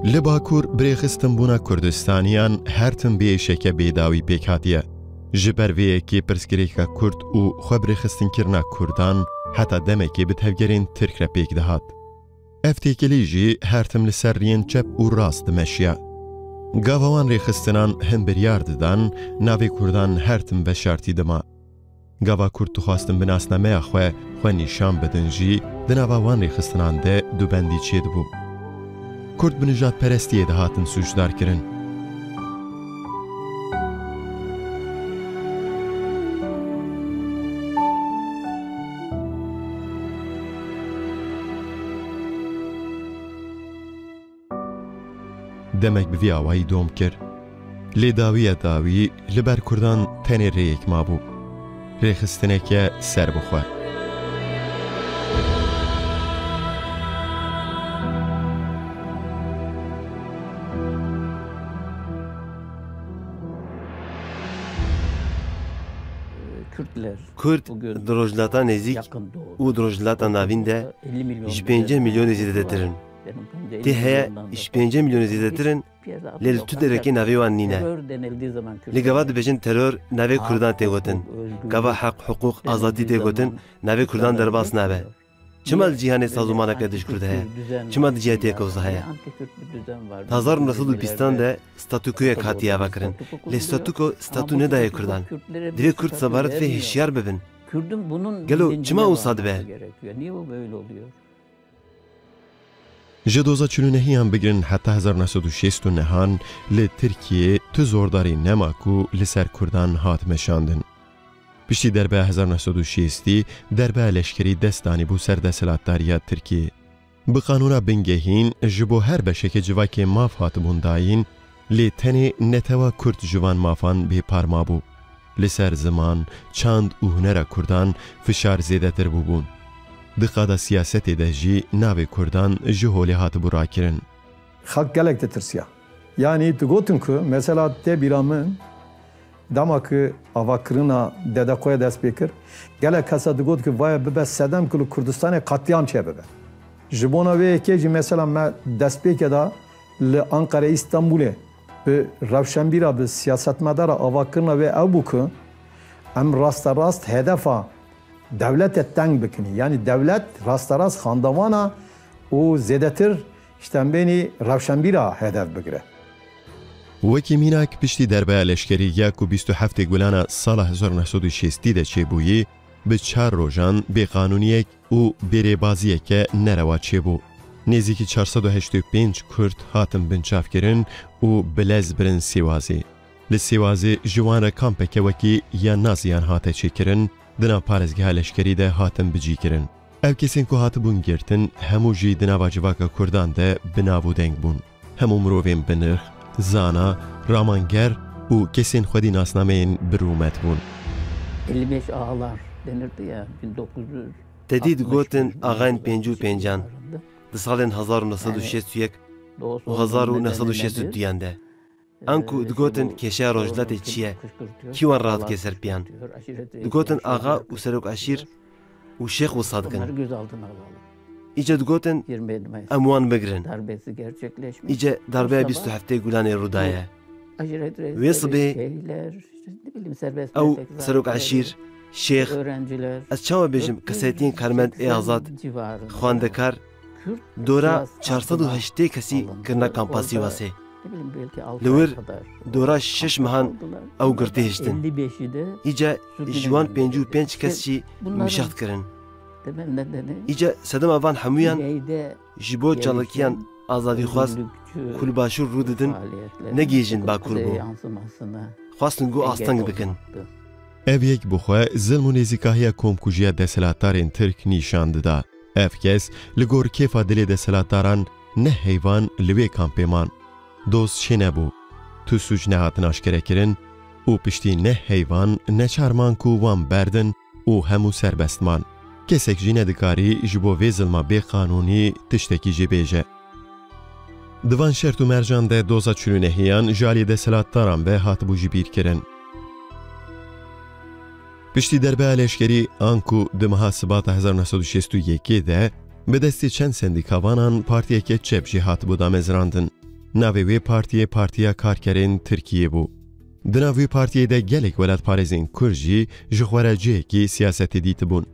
Li Bakur birêxistinbûna Kurdistaniyan her tim bêşeke bêdawî pêk hatiye. Ji ber vê yekê pirsgirêka Kurd û xwe birêxistinkirina Kurdan heta demekê bi tevgerên Tirk re pêk dihat. Ev têkilî jî her tim li ser riyên çep û rast dimeşiya. Gava wan rêxistinan hin biryar didan, navê Kurdan her tim veşartî dima. Gava Kurd dixwastin bi nasnameya xwe nîşan bidin jî, di nava wan rêxistinan de dubendî çêdibû. Kurd bi nijadperestiyê de hatin sûcdar kirin. Demek bi vî awayî dom kir. Lêdawiya dawî li ber Kurdan tenê rêyek mabû. Rêxistineke serbixwe. Kurd di rojhilata nêzik û di rojhilata navîn de ji 5 milyonê zêdetirin. Tê heye ji 5 milyonê zêdetirin lê li tu derekê navê wan nîne. Lê gava dibêjin teror navê Kurdan tê gotin. Gava heq, hiqûq, azadî tê gotin navê Kurdan derbas nabe. Çima li cîhanê sazûmaneke dijkurd heye? Çima di cihê têkewza heye? Taza 1920 de statûkoyek hatiye avakirin. Lê statûko statû nedaye Kurdan. Divê Kurd sebaret vê hişyar bibin. Gelo çima wisa dibe? Ji doza çûnehiyan bigirin heta 1969 li Tirkiyê tu zordarî nema ku li ser Kurdan hat meşandin. Piştî derbeya 1960 derbeya leşkerî dest danîbû ser desthilatdariya Tirkiyê. Bi qanûna bingehîn ji bo her beşekê civakê maf hatibûn dayîn, lê tenê netewa Kurd civan mafan bêpar mabû. Li ser ziman, çand û hunera Kurdan fişar zêdetir bûbûn. Di qada siyasetê de jî navê Kurdan ji holê hatibû rakirin. Xalk gelek ditirsiya. Yani digotin ku mesela te bîra min dema ku avakirina dede xwe ya dest pê kir, gelek kesa digot ku vaya bibe sedem ku li Kurdistanê qetiyam çê bibe. Ji bona vê yekê jî mesela me destpêkê da li Ankara'ya İstanbul'e bi rewşenbîra bi siyasetmedara avakirina wê ew bû ku em rasta rast hedefa devletê teng bikini. Yani devlet rasta rast xandavana û zêdetir iştembênî rewşenbîra hedef bigire. Wekî mînak piştî derbeya leşkerî ku 27 gulana sala 1960 de çêbûyî, bi 4 rojan bêqanûniyek û bêrêbaziyeke nerewa çêbû. Nêzîkî 485 Kurd hatin binçavkirin û bilez birin Sêwazê. Li Sêwazê ji wan re kampeke wekî ya naziyan hate çêkirin, di nav parêzgeha leşkerî de hatin bicîkirin. Ev kesên ku hatibûn girtin, hemû jî di nava civaka Kurdan de binav û deng bûn. Hemû mirovên binirx, zana, ramanger û kesên xwedî nasnameyên birûmet bûn. 55 ağalar denirdi ya 1900. Tedî digotin ağayên pêncû-pêncan di salên 1961 û 1962 de. An ku digotin keşeya rojhilatê çi ye? Kî wan radike ser piyan? Digotin ağa û serokeşîr û şêx wisa dikin. İyice digotin em wan bigirin. İyice darbeya 27 gulanê Rûdayê. Wê sibê ew serokeşîr, şêx, ez çawa bêjim kesetiyên karmend ê azad, xwendekar, dora 408 kesî kirina kampa Sîwasê. Li wir dora 6 mehan ew girtî hiştin. İyice ji wan 55 kes jî mişaxt kirin. İyice sedema van hemûyan ji bo çalakiyan azadîxwaz ku li başûr rû didin negêjin Bakur bû. Xwastin got asteng bikin. Ev yek bixwe zilm û nêzîkahiya komkujiya desthilatdarên Tirk nîşan dida. Ev kes li gor kêfa dilê desthilatdaran ne heyvan li wê kampê man. Doz şê nebû. Tu suc nehatin aşkerekirin û piştî ne heyvan ne çarman ku wan berdin û hemû serbest man. Kesek jî nedikarî ji bo vê zilma bêqanûnî tiştekî jî bêje. Di van şert û mercan de doza çûnehiyan ji alî desthilatdaran ve hatibû jî bîrkirin. Piştî derbeya leşkerî an ku di meha Sibata 1961 de bi destê çend sendîkavanan partiyeke çep jî hatibû damezrandin. Navê wê partiyê Partiya Karkerên Tirkiyê bû. Di nav wê partiyê de gelek welatparêzên Kurd jî ji xwereciyekî siyasetê dîtibûn.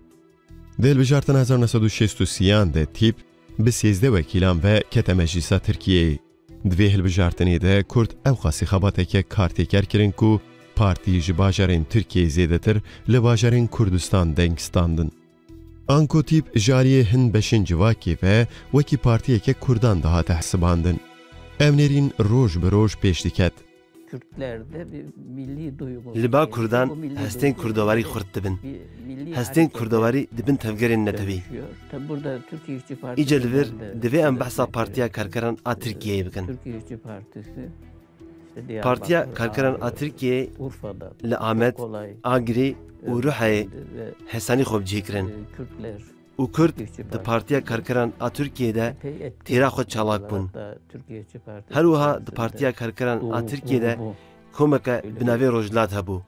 Di hilbijartina 1963 de tîp bi 13 wekîlan ve kete Meclîsa Tirkiyeyê. Di vê hilbijartinê de Kurd ew xasî xebateke kartêker kirin ku partî ji bajarên Tirkiyeyê zêdetir li bajarên Kurdistan deng standin. Anku tîp ji aliyê hin beşên civakê ve wekî partiyeke Kurdan de hate hesibandin. Ewnêrîn roj bi roj pêş diket. Kürtlerde bir milli duygu. Li ba Kurdan hestên kurdawarî xurt dibin. Hestên kurdawarî dibin tevgerên netewî. Tabi burada Türkiye İşçi Partisi. Îce li vir divê em behsa Partiya Karkeran a Tirkiyeyê bikin. Türkiye İşçi Partisi. Partiya Karkeran a Tirkiyeyê li Amed, Agirê û Rihayê hesanî xwe bicihê kirin. û Kurd di Partiya Karkeran a Tirkiyeyê de têra xwe çalak bûn. Her wiha di Partiya Karkeran a Tirkiyeyê de komeke bi navê Rojhilat hebû.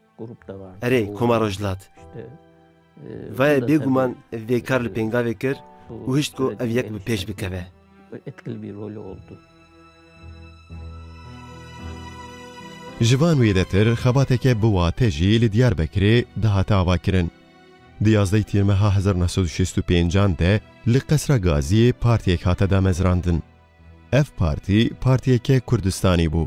Erê Koma Rojhilat. Vaya bêguman vê kar li pêngavê kir û hişt ku ev yek bi pêş bikeve. Etkili bir rolü oldu. Ji van wê de tir xebateke bi wate jî li Diyarbekirê dihate avakirin. Di 11 tîrmeha 1965 de li Qesra Gaziyê partiyek hate damezrandin. Ev partî partiyeke Kurdistanî bû.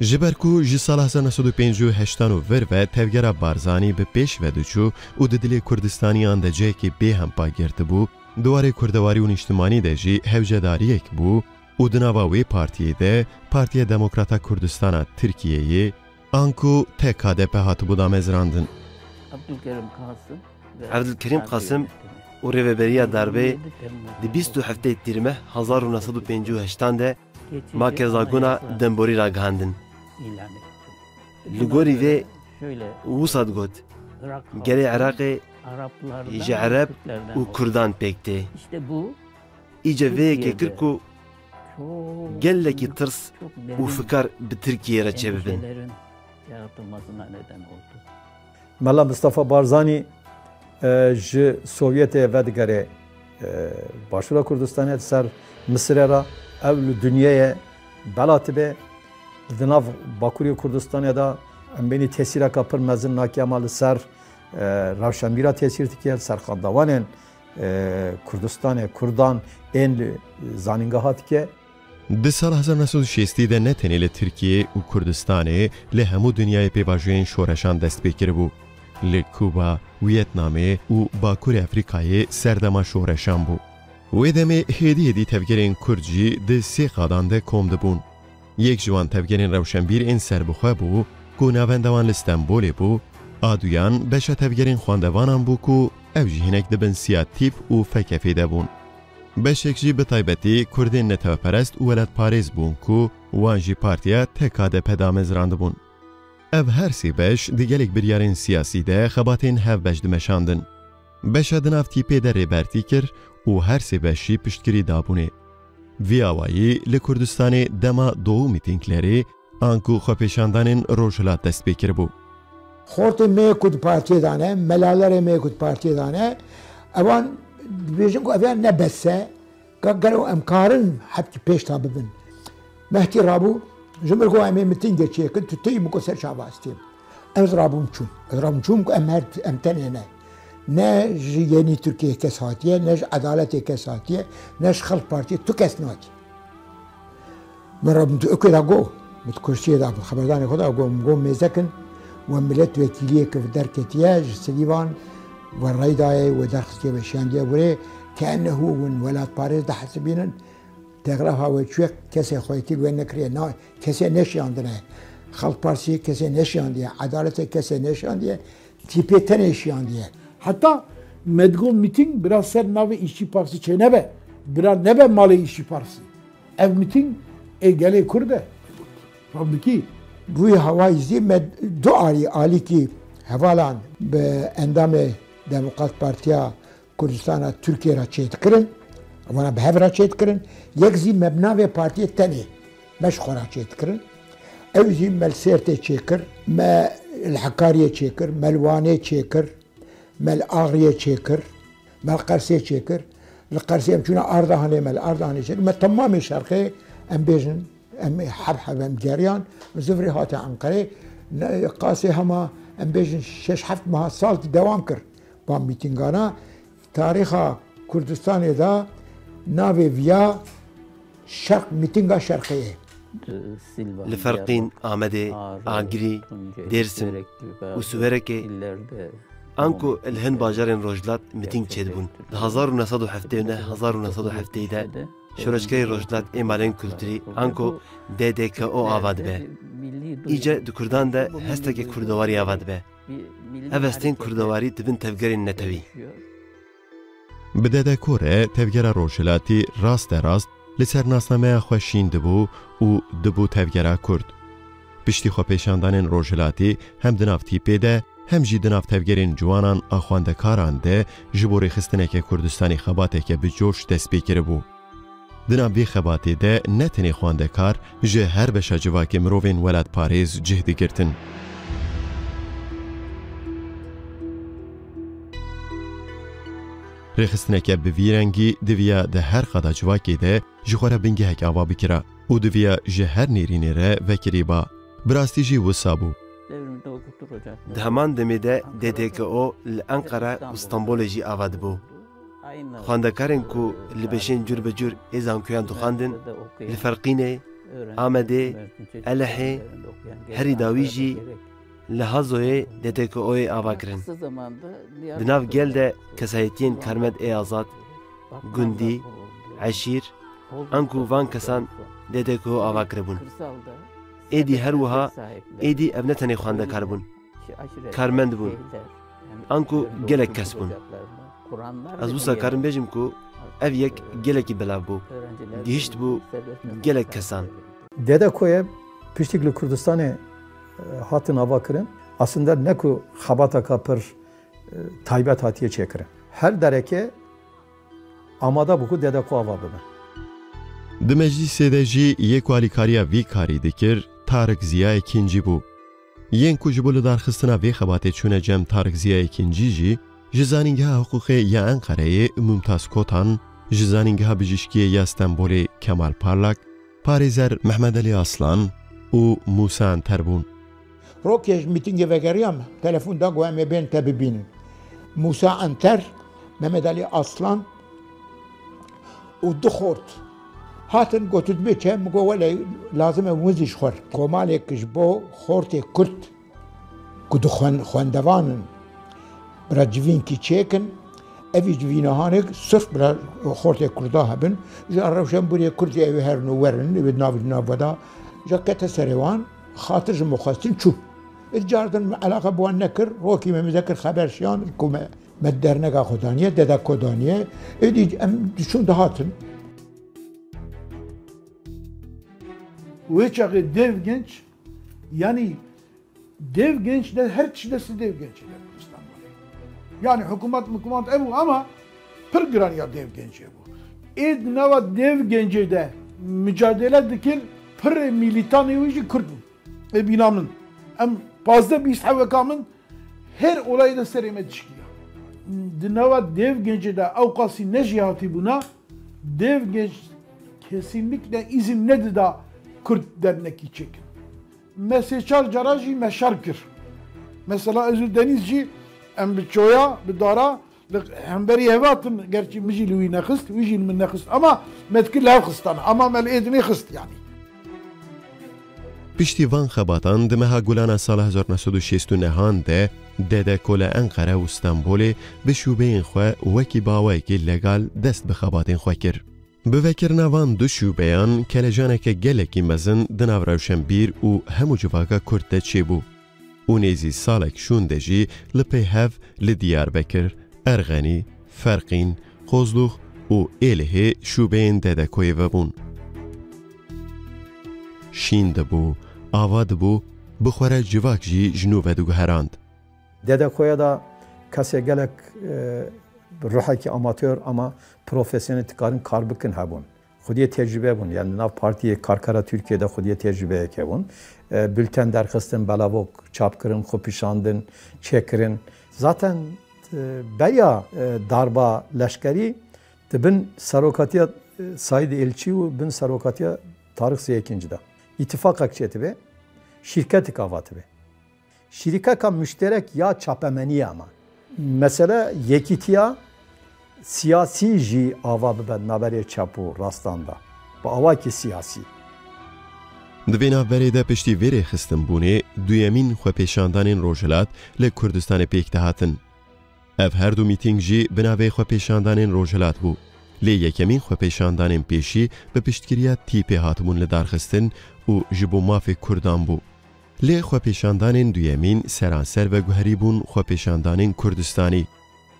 Ji ber ku ji sala 1958 vir ve tevgera Barzanî bi pêş vediçû û di dilê Kurdistaniyan de cihekî bêhempa girtibû, duwarê kurdewarî û niştimanî de jî hevcedariyek bû û di nava wê partiyê de Partiya Demokrata Kurdistana Tirkiyeyê anku tek HDP hatibû damezrandin. Abdülkerim Kasım û rêveberiya darbê di 27 tîrmeh 1958 de makezagona demborî ragihandin. Li gorî vê wisa got gelê Iraqê ji Ereb û Kurdan pêk tê. Îce vê yekê kir ku gelekî tirs û fikar bi Tirkiyeyê re çêbibin. Mela Mustafa Barzanî ji Sovyetê vedigerê Başûra Kurdistanê ser Misrê ra ew li dunyayê bela tibe di nav Bakurê Kurdistanê da em benî tesîreka pir mezin nakema li ser rewşenbîra tesîr dike ser xandawanên Kurdistanê Kurdan ên li zanîngeha dike. Di sala 1960 de ne tenê li Tirkiye û Kurdistanê li hemû dunyayê pêvajiyên şoreşan dest pê kiribû. Li Kuba, Vietnamê û Bakurê Efrîkayê serdema şoreşan bû. Wê demê hêdî tevgerên Kurd jî di sê qadan de kom dibûn. Yek ji wan tevgerên rewşenbîr ên serbixwe bû ku navenda wan li Stenbolê bû, a duyan beşa tevgerên xwendevanan bû ku ew jî hinek dibin siya tîp û fekefê de bûn. Beşek jî bi taybetî Kurdên netewperest û welatparêz bûn ku wan jî partiya tek HDP damezrandibûn. Ev her sê beş di gelek biryarên siyasî de xebatên hev beş dimeşandin. Beşa di nav tîpê de rêbertî kir û her sê beş jî piştgirî dabûnê. Vî awayî li Kurdistanê dema doğû mîtînglerê an ku xwepêşandanên Rojhilat dest pê kiribû. Xortê me ku di partiyê de ne, melalerê me ku di partiyê de ne, evan dibêjin ku ev ne besse, gelo em karin heptî pêş ta bibin. Mehtî rabû, ji ber ku em ê mîtîngê çêkin, tu têyî min ku ser şabastiyê. Ez rabûm çûm. Ez rabûm çûm ku em tenê ne. Ne ji Yenî Tirkiyeyê kes hatiye, ne ji Edaletê kes hatiye, ne ji Xelk Partiyê tu kes natiye. Min rabûm tu ökê da got, min tu kursiyê da xeberdanê xwe da got mêzekin ve milletvekîliyeke derketiye ji Silîvan ve Reydayê ve derxistiye veşiyandiye burê kennehu hûn welatparêz de hesibînin tegrafa ve çûyek kesê xwetî wê nekiriye kesê neşiyandine. Xelk Partiyê kesê neşiyandiye, Edaletê kesê neşiyandiye, tîpê tenê şiyandiye. Hatta medgul miting biraz ser navê İşçi Partisi çênebe, biraz nebe malê İşçi Partisi. Ev miting gelê Kurd e. Halbuki bu hava izî du alîkî hevalan bi endamê Demokrat Partiya Kurdistana Tirkiye ra çê dikirin, wana bi hev ra çê dikirin, yek zî me bi navê partiyê tenê meş xwe ra çê dikirin. Ew zî me li Sêrtê çêkir, me li Hekariyê çêkir, me li Wanê çêkir, me li Agiriyê çêkir, me li Qersê çêkir. Li Qersê em çûne Ardahanê me li Ardahanê çêkir. Me temamê şerxê em bêjin ام حب ام جریان زفری هات انقره قاسی هما ام بیشن 6-7 ماه سال دوام کرد با میتینگانا تاریخ کردستان دا ناوی ویا شرق میتینگا شرقیه لفرقين آمده آگری درسن و سوورکه آنکو الهند باجارن روجلات میتینگ چید بون 1970 ده شورشگری روجلات ایمالین کلتوری آنکو DDKO آواد به ایجا دو کردان ده هسته که کردواری آواد به اوستین کردواری دبن تفگرین نتوی بده کوره تفگر روجلاتی راست لسر ناسنامه خوشین دبو و دبو تفگره کرد. پشتی خو پیشاندان روجلاتی هم دناف تیپه ده هم جی دناف تفگرین جوانان آخوانده کاران ده جبوری خستنه که کردستانی خباته که به جوش دست بیکره بو. دناف وی خباته ده نتنی خوانده کار جه هر بشه جواک مروین ولد پاریز جهدی گرتن. رخستنکه به ویرنگی دویا ده هر قدا جواکی ده جخوره بنگه هک آوا بکره و دویا جه هر نیرینی ره وکری با براستی جی وسابو. دهمان دمیده DDKO لانقره و استانبول جی آواد بو. خواندکارن کو لبشین جور به جور ایزان کویان دخاندن لفرقینه آمده الهه هری داویجی لحظوی DDKO'ی آوا کرن. دناف گل ده کسایتین کرمد ای آزاد، گندی، عشیر، انکو وان کسان DDKO آوا کربون. ایدی هر وها ایدی ابنتنی خوانده کربون. کرمند بون. انکو گلک کس بون. از وسا کرم بیجم کو اف یک گلکی بلاو بو. گیشت بو گلک کسان. DDKO'ya piştikli Kürdistan'ı hatın hava kırın. Aslında ne ku xabata kapır taybet hatiye çekirin. Her dereke amada bu ku DDKO hava bibin. Di meclisê de jî yê alîkariya vî karî dikir Tarık Ziya ikinci bû. Yên ku ji bo li darxistina vê xebatê çûne cem Tarık Ziya ikinci jî ji zanîngeha hiqûqê ya Enqereyê Mumtaz Kotan, ji zanîngeha bijîşkiyê ya Stenbolê Kemal Parlak, parêzer Mehmed Ali Aslan û Musa Enter bûn. روکیش میتینگ وگریم تلفن دا گویم بین تا ببینن موسی انتر محمد علی اصلان و دو خورد هاتن گوتد بیچه مگو ولی لازمه وزش خور کمالی کش بو خورت کرد کدو خواندوانن برا جوین کی چیکن اوی جوینه هانه صرف برا خورت کرده هبن جا روشن بوری کردی اوی هر نورن اوی ناو دا جا کت سریوان خاطر مخاستین چوب الجاردن علاقه بوان نکر روکی مذکر خبرشیان کومه مدرنگا خودانیه ددا کودانیه ادی ام düşün dağıtın. Ve çağı dev genç yani dev gençler her çilesi dev gençler İstanbul'da. Yani hükümet evu ama pır giran ya dev genç bu. Nava dev genci de mücadele dikil pır militan evici Kürdün. Binamın. Em fazla bir istahakamın her olayda serime çıkıyor. Nava dev genci de avkası ne cihati buna dev genç kesinlikle izin nedir da Kürt derneki çekin. Meseçar caraji meşarkır. Mesela Özür Denizci em bir çoya bir dara hem beri hevatın gerçi micili nekist, vicil min nekist ama metkil lav kıstan ama mel edni kıst yani. Piştî van xebatan di meha gulana sala 1969 de DDKO li Enqere û Stenbolê bi şûbeyên xwe wekî bawayekî legal dest bi xebatên xwe kir. Bi vekirina van du şûbeyan kelecaneke gelekî mezin di nav Rewşenbîr û hemû civaka Kurd de çêbû. û nêzî salek şûn de jî li pê hev li Diyarbekir, Ergenî, Ferqîn, Qozlux û Êlihê şûbeyên DDKOyê vebûn. Şîn dibû, ava dibû, bixwere civak jî ji nû vediguherand. DDKO'ya da kesê gelek ruhekî amatör ama profesyonel tikarin kar bikin hebûn. Xwediyê tecrübe bûn. Yani nav partiyê Karkara Türkiye'de xwediyê tecrübeyek hebûn. Bülten derxistin, belavok çap kirin, xwe pîşandin, çêkirin. Zaten beya darba leşkerî dibin serokatiya Said Elçî û bin serokatiya Tarık Zekinci'de. İttifak akçeti ve şirketi kavatı ve. Şirika müşterek ya çapemeniye ama. Mesela yekitiya siyasi ji ava bibe nabere çapu rastanda. Bu ava ki siyasi. Di vê navberê de piştî vêrê xistinbûnê duyemîn xwepêşandanên Rojhilat li Kurdistanê pêk dihatin. Ev her du mîtîng jî bi navê xwepêşandanên Rojhilat bû. Lê yekemîn xwepêşandanên pêşî bi piştgiriya tîpê hatibûn li darxistin û ji bo mafê Kurdan bû. Lê xwepêşandanên duyemîn seranser ve guherî bûn xwepêşandanên Kurdistanî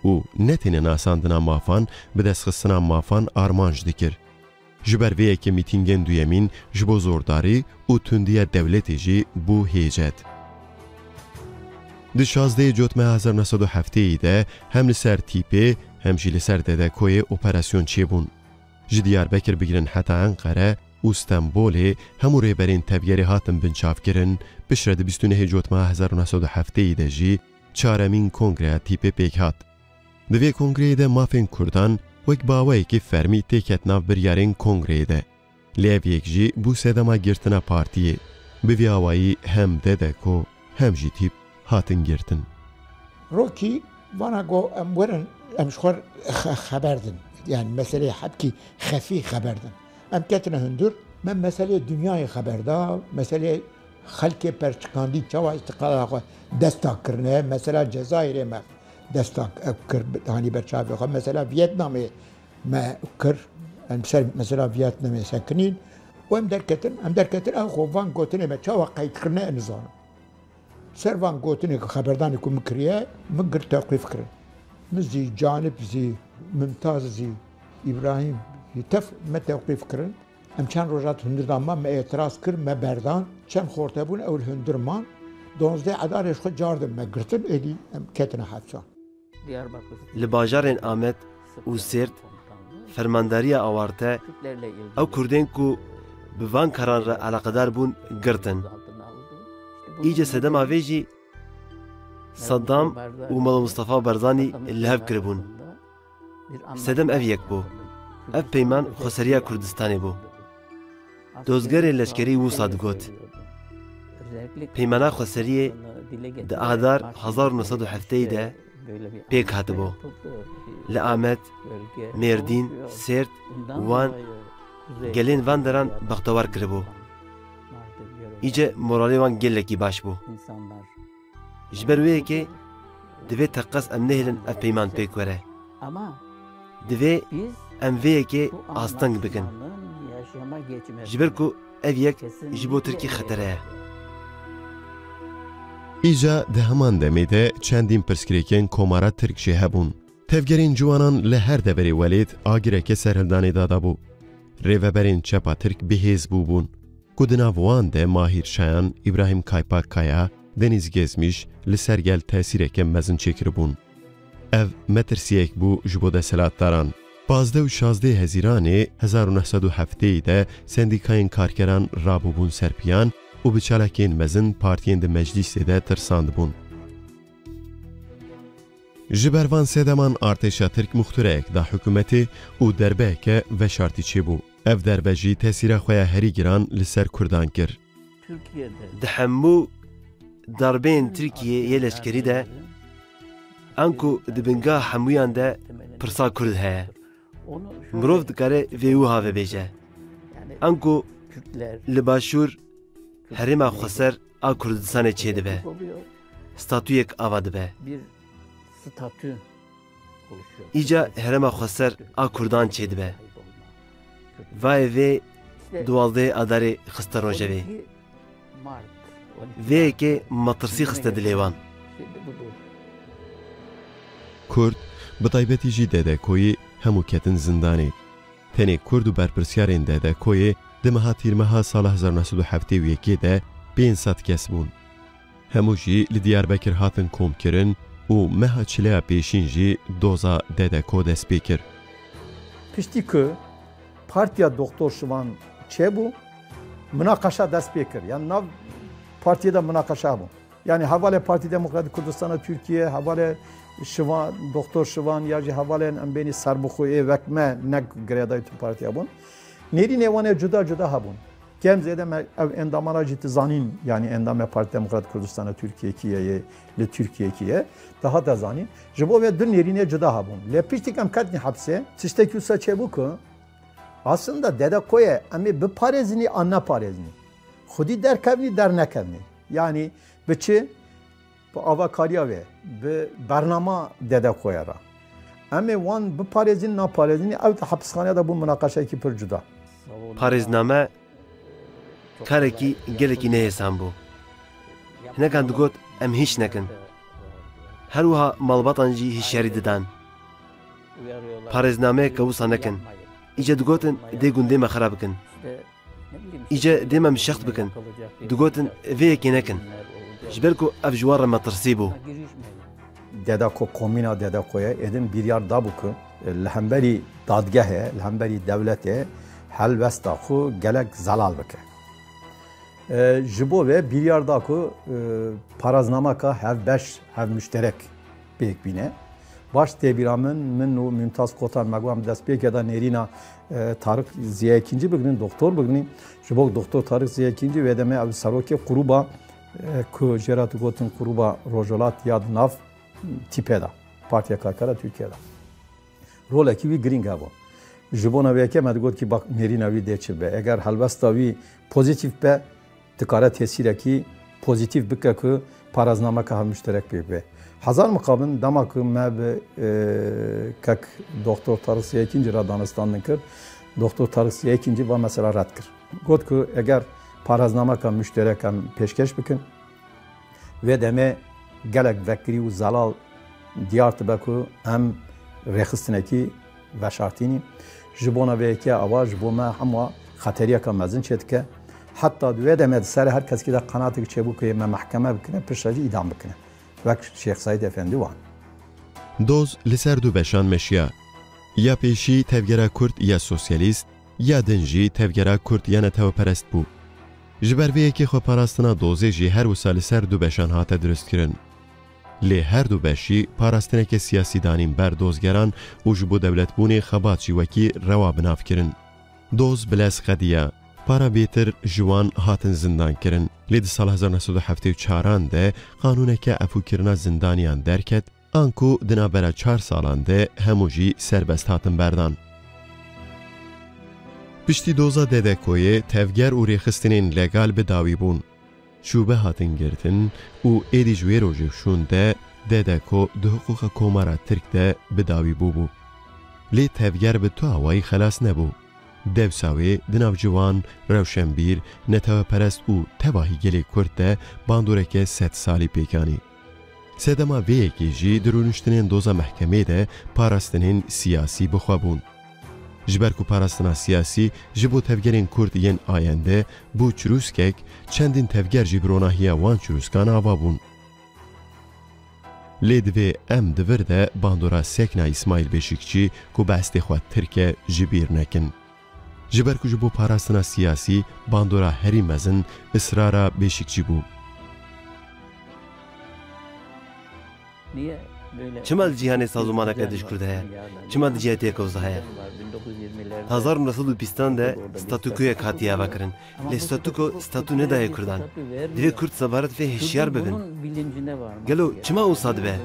û ne têne nasandina mafan bi destxistina mafan armanc dikir. Ji ber vê yekê mîtîngên duyemîn ji bo zordarî û tundiya dewletê jî bû hêjet. Di 16 Cotme 1907 de hem li ser tîpê hem jî li ser Dedekoyê operasyon çêbûn. Ji Diyarbekir bigirin heta Enqere û Stenbolê hemû rêberên tevgerê hatin binçavkirin, piştre di 29 Cotme 1907 de jî çaremîn kongreya tîpê pêk hat. Di vê kongreyê de mafên Kurdan wek bawayekî fermî têket nav biryarên kongreyê de. Lê ev yek jî bû sedema girtina partiyê. Bi vî awayî hem Dedeko hem jî tîp hatin girtin. Roki bana go em werin em xwar xeberdin. Yani meseleye hepki xefî xeberdin. Em ketine hundur, men meseleye dünyayê xeberda, meseleye xelkê perçikandî çawa istiqlala xwe desta kirine, mesela Cezayirê me desta kir hani berçavê xwe, mesela Vietnamê me kir, em ser mesela Vietnamê sekinîn û em derketin ew xwe van gotinê me çawa qeydkirine em nizanin. Ser van gotinê xeberdanê ku min kiriye, min gir tewqîf kirin. Min zî Canip zî, Mümtaz zî, İbrahim zî tef me tewqîf kirin. Em çend rojat hundirdan man me etiraz kir, me berdan, çend xortebûn ew li hundir man, 12 edarê xwe cardin me girtin, êdî em ketine hepsan. Li bajarên Amed û Sêrt fermandariya awarte ew Kurdên ku bi van karan re eleqedar bûn girtin. İyice sedema vê jî Saddam û Mala Mustafa Barzanî li hev kiribûn. Sedem ev yek bû. Ev peyman xweseriya Kurdistanê bû. Dozgerê leşkerî wisa digot. Peymana xweseriyê di Adar 1907 de pêk hatibû. Li Amed, Mêrdîn, Sêrt û Wan gelên van deran bextewar kiribû. İyice moralê wan gelekî baş bû. Ji ber wê yekê divê teqas em nehêlin ev peyman pêk were. Divê em vê yekê asteng bikin. Ji ber ku ev yek ji bo Tirkî xetere ye. Îja di heman demê de çendîn pirsgirêkên komara Tirk jî hebûn. Tevgerên ciwanan li her deverê welêt agireke serhildanê da dabû. Rêveberên çepa Tirk bihêz bûbûn. Ku di nav wan de Mahîr Şayan, İbrahim Kaypak Kaya, Deniz Gezmiş li ser gel tesîreke mezin çêkiribûn. Ev metirsiyek bû ji bo deselatdaran. 15 û 16 Hezîranê 1907 de sendîkayên karkeran rabûbûn serpiyan û bi çalakên mezin partiyên di meclîsê de tirsandibûn. Ji ber van sedeman artêşa Tirk muxtireyek da hikûmetê û derbeyeke veşartî çêbû. Ev derbe jî tesîra xwe ya herî giran li ser Kurdan kir. Di hemû darbeyên Tirkiyeyê leşkerî de em ku di binga hemûyan de pirsa Kurd heye. Mirov dikare vê wiha vebêje. Em ku li başûr herêma xweser a Kurdistanê çêdibe. Statûyek ava dibe. İyice herêma xweser a Kurdan çêdibe. Vayê vê 12 Adarê xiste rojevê. Vê yekê matirsî xiste dilê wan. Kurd bi taybetî jî Dedekoyê hemû ketin zindanê. Tenê Kurd û berpirsyarên Dedekoyê di meha tîrmeha sala 1971 de 500 kes bûn. Hemû jî li Diyarbekir hatin komkirin û meha çileya pêşîn jî doza Dedeko dest pê kir. Piştî ku Partiya Doktor Şivan çêbû, münaqeşa dest pê kir. Yani nav partiyê de münaqeşa bû. Yani hevalê Partî Demokratîk Kurdistana Türkiye, hevalê Şivan, Doktor Şivan ya jî hevalên em benî serbixweyê wek me ne girêdayê tu partiya bûn. Nêrînê wan ê cuda cuda hebûn. Gemze'de endamara ciddi zanin yani Endame Parti Demokrat Kürdistan'a Türkiye'ye le Türkiye'ye daha da zanin. Jibo ve dün yerine cida habun. Le piştikam katni hapse. Tişteki usa çebuku. Aslında dede koye ama bu parezini anna parezini. Xudi derkevni dernekevni. Yani biçi bu avakariya ve bu bernama dede koyara. Ama wan bu parezini na parezini ev hapishanede da bu münakaşa ki pür cida. Parezname kareki geleki ne hesam bu. Nekan dugot em hiç nekin. Her uha malbatan jî hişyarî didan. Parezname kewusa nekin. İce dugotin dê gundê me xerab bikin. İce dê me mişext bikin. Dugotin vê yekê nekin. Ji ber ku ev ji wan re me tirsî bû. Deda ko komîna deda koya edin bir yar da buku. Li hemberî dadgehê, li hemberî devletê helbesta xu gelek zelal bike. Jibo ve bir yarda ku paraznamaka hev beş hev müşterek pek bine. Baş tebiramın min u Mümtaz Kotan megvam destpêkeda nêrîna Tarık Ziya ikinci biginin doktor biginin jibo doktor Tarık Ziya ikinci ve deme ev serokê quruba ku jerat gotin quruba rojolat yad nav tipeda Partiya Karkara Türkiye'de. Roleki vi green gabo. Jibona veke med got ki bak nêrîna wî dê çi be. Eger helbesta wî pozitif be dikare tesireki pozitif bike ku paraznameka hev müşterek pêk be. Hazar mukabın dema ku me bi kek Doktor Tarık Ziya ikinci ra danistandin kir. Doktor Tarık Ziya ikinci ve mesela red kir. Got ku eger paraznameka müşterek hem pêşkeş bikin ve deme gelek vekirî û zelal diyar tibe ku em rêxistinekî veşartînî ji bona vêyekê ava ji bo me hemû xeteriyeka mezin çê dike. Heta wê demê ser her keskî de qenateke çêbûkê me mehkeme bikine pişta jî îdam bikine. Wek Şeyx Saîd Efendi wan. Doz li ser du beşan meşiya. Ya pêşî tevgera Kurd ya sosyalîst, ya din jî tevgera Kurd ya netewperest bû. Ji ber vê yekê xweparastina dozê jî her wisa li ser du beşan hate duristkirin. Lê her du beşî parastineke siyasî danîn ber dozgeran û ji bo dewletbûnê xebat jî wekî rewa binav kirin. Doz bilez xediya, para bêtir ji wan hatin zindan kirin. Lê di sala 1974 de qanûneke efûkirina zindaniyan derket, an ku di navbera 4 salan de hemû jî serbest hatin berdan. Piştî doza Dedekoyê tevger û rêxistinên legal bi dawî bûn. Şûbe hatin girtin û êdî ji wê rojê şûn de Dedeko di hiqûqa Komara Tirk de bi dawî bûbû. Lê tevger bi tu awayî xelas nebû. Dewsa wê di nav ciwan, rewşenbîr, netewperest û tevahî gelê Kurd de bandoreke 100 salî pêkanî. Sedema vê yekê jî di rûniştinên doza mehkemê de parastinên siyasî bixwebûn. Ji ber ku parastina siyasî ji bo tevgerên Kurd yên ayende bû çirûskek, çendîn tevger jî bi ronahiya wan çirûskan ava bûn. Lê divê em di vir de bandora Sekna İsmail Beşikçî ku bestê xwe Tirke ji bîr nekin. Ji ber ku ji bo parastina siyasî bandora herî mezin ısrara Beşikçî bû. Çima di cîhanê sazûmaneke dijkur de heye? Çima di cihetê kewza heye? 1920 de statûkoyek hatiye ava kirin. Lê statûko statû nedaye Kurdan. Divê Kurd sebaret vê hişyar bibin. Gelo çima wisa dibe?